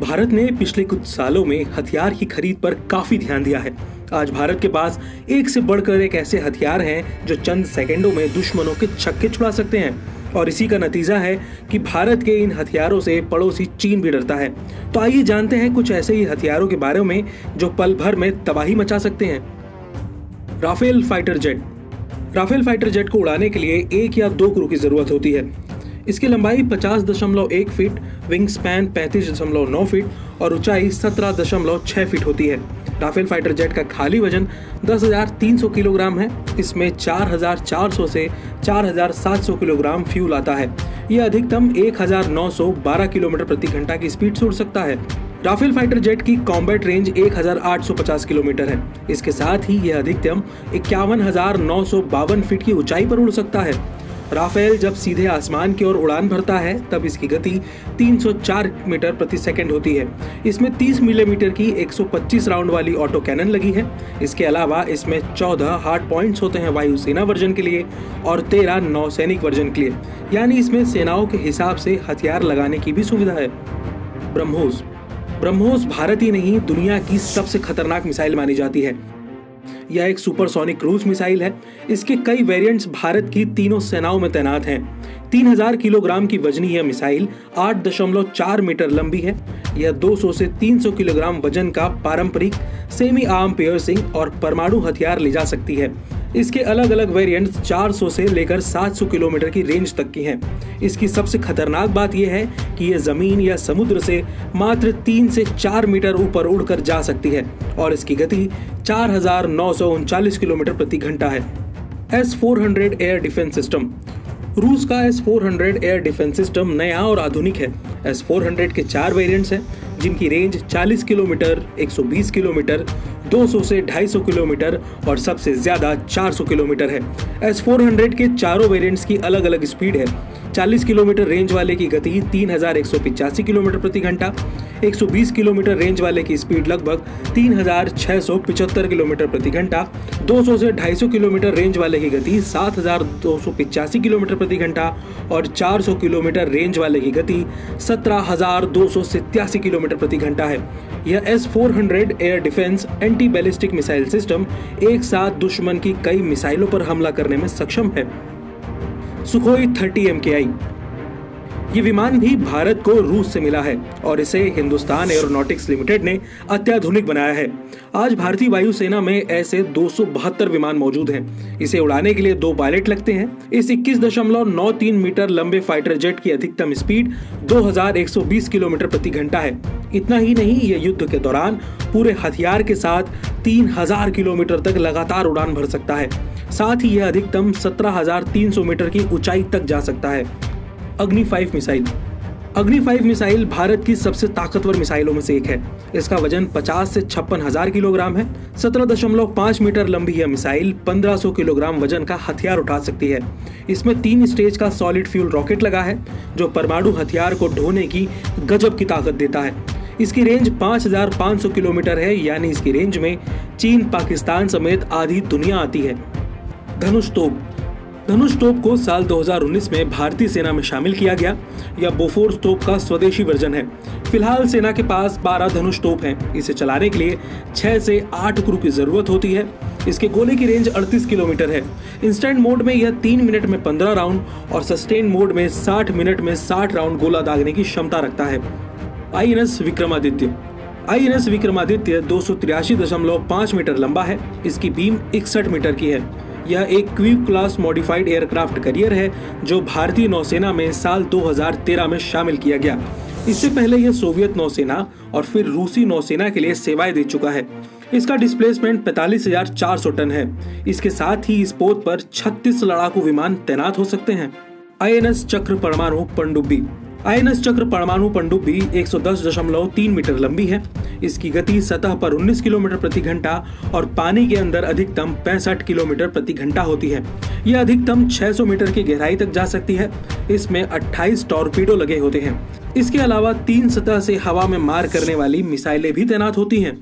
भारत ने पिछले कुछ सालों में हथियार की खरीद पर काफी ध्यान दिया है। आज भारत के पास एक से बढ़कर एक ऐसे हथियार हैं जो चंद सेकंडों में दुश्मनों के छक्के छुड़ा सकते हैं और इसी का नतीजा है कि भारत के इन हथियारों से पड़ोसी चीन भी डरता है। तो आइए जानते हैं कुछ ऐसे ही हथियारों के बारे में जो पल भर में तबाही मचा सकते हैं। Rafale fighter jet. Rafale fighter jet को उड़ाने के लिए एक या दो क्रू की जरूरत होती है। इसकी लंबाई 50.1 फीट, विंग स्पैन 35.9 फीट और ऊंचाई 17.6 फीट होती है। राफेल फाइटर जेट का खाली वजन 10,300 किलोग्राम है। इसमें 4,400 से 4,700 किलोग्राम फ्यूल आता है। यह अधिकतम 1,912 किलोमीटर प्रति घंटा की स्पीड से उड़ सकता है। राफेल फाइटर जेट की कॉम्बैट रेंज 1,850 किलोमीटर है। इसके साथ ही यह अधिकतम 51,952 फीट की ऊंचाई पर उड़ सकता है। राफेल जब सीधे आसमान की ओर उड़ान भरता है तब इसकी गति 304 मीटर प्रति सेकंड होती है। इसमें 30 मिलीमीटर की 125 राउंड वाली ऑटो कैनन लगी है। इसके अलावा इसमें 14 हार्ड पॉइंट्स होते हैं वायुसेना वर्जन के लिए और 13 नौसैनिक वर्जन के लिए, यानी इसमें सेनाओं के हिसाब से हथियार लगाने की भी सुविधा है। ब्रह्मोस। ब्रह्मोस भारत ही नहीं दुनिया की सबसे खतरनाक मिसाइल मानी जाती है। यह एक सुपरसोनिक क्रूज मिसाइल है। इसके कई वेरिएंट्स भारत की तीनों सेनाओं में तैनात हैं। 3000 किलोग्राम की वजनी यह मिसाइल 8.4 मीटर लंबी है। यह 200 से 300 किलोग्राम वजन का पारंपरिक सेमी आर्म पियर्सिंग और परमाणु हथियार ले जा सकती है। इसके अलग अलग वेरिएंट्स 400 से लेकर 700 किलोमीटर की रेंज तक की हैं। इसकी सबसे खतरनाक बात यह है कि यह जमीन या समुद्र से मात्र 3 से 4 मीटर ऊपर उड़कर जा सकती है और इसकी गति 4,939 किलोमीटर प्रति घंटा है। S-400 air defence system. रूस का S-400 एयर डिफेंस सिस्टम नया और आधुनिक है। S-400 के 4 वेरिएंट्स हैं जिनकी रेंज 40 किलोमीटर, 120 किलोमीटर, 200 से 250 किलोमीटर और सबसे ज्यादा 400 किलोमीटर है। S-400 के चारों वेरिएंट्स की अलग अलग स्पीड है। 40 किलोमीटर रेंज वाले की गति 3,185 किलोमीटर प्रति घंटा, 120 किलोमीटर रेंज वाले की स्पीड लगभग 3,675 किलोमीटर प्रति घंटा, 200 से 250 किलोमीटर रेंज वाले की गति 7,285 किलोमीटर प्रति घंटा और 400 किलोमीटर रेंज वाले की गति 17,287 किलोमीटर प्रति घंटा है। यह S-400 air defence anti ballistic missile system एक साथ दुश्मन की कई मिसाइलों पर हमला करने में सक्षम है। Sukhoi 30 MKI। ये विमान भी भारत को रूस से मिला है और इसे हिंदुस्तान एरोनॉटिक्स लिमिटेड ने अत्याधुनिक बनाया है। आज भारतीय वायुसेना में ऐसे 272 विमान मौजूद हैं। इसे उड़ाने के लिए 2 पायलट लगते हैं। इस 21.93 मीटर लंबे फाइटर जेट की अधिकतम स्पीड 2,120 किलोमीटर प्रति घंटा है। इतना ही नहीं, यह युद्ध के दौरान पूरे हथियार के साथ 3,000 किलोमीटर तक लगातार उड़ान भर सकता है। साथ ही यह अधिकतम 17,300 मीटर की ऊंचाई तक जा सकता है। अग्नि 5 मिसाइल। अग्नि 5 मिसाइल भारत की सबसे ताकतवर मिसाइलों में से एक है। इसका वजन 50 से 56,000 किलोग्राम है। 17.5 मीटर लंबी यह मिसाइल 1,500 किलोग्राम वजन का हथियार उठा सकती है। इसमें 3 स्टेज का सॉलिड फ्यूल रॉकेट लगा है जो परमाणु हथियार को ढोने की गजब की ताकत देता है। इसकी रेंज 5,500 किलोमीटर है, यानी इसकी रेंज में चीन, पाकिस्तान समेत आधी दुनिया आती है। धनुष तोप। धनुष तोप को साल 2019 में भारतीय सेना में शामिल किया गया। यह बोफोर्स तोप का स्वदेशी वर्जन है। फिलहाल सेना के पास 12 धनुष तोप हैं। इसे चलाने के लिए 6 से 8 क्रू की जरूरत होती है। इसके गोले की रेंज 38 किलोमीटर है। इंस्टेंट मोड में यह 3 मिनट में 15 राउंड और सस्टेन मोड में 60 मिनट में 60 राउंड गोला दागने की क्षमता रखता है। INS Vikramaditya. INS Vikramaditya 283.5 metre लंबा है। इसकी बीम 61 मीटर की है। यह एक क्वीब क्लास मॉडिफाइड एयरक्राफ्ट कैरियर है जो भारतीय नौसेना में साल 2013 में शामिल किया गया। इससे पहले यह सोवियत नौसेना और फिर रूसी नौसेना के लिए सेवाएं दे चुका है। इसका डिस्प्लेसमेंट 45,400 टन है। इसके साथ ही इस पोत पर 36 लड़ाकू विमान तैनात हो सकते हैं। INS चक्र परमाणु पनडुब्बी। INS चक्र परमाणु पनडुब्बी 110.3 मीटर लंबी है। इसकी गति सतह पर 19 किलोमीटर प्रति घंटा और पानी के अंदर अधिकतम 65 किलोमीटर प्रति घंटा होती है। यह अधिकतम 600 मीटर की गहराई तक जा सकती है। इसमें 28 टॉर्पीडो लगे होते हैं। इसके अलावा 3 सतह से हवा में मार करने वाली मिसाइलें भी तैनात होती हैं।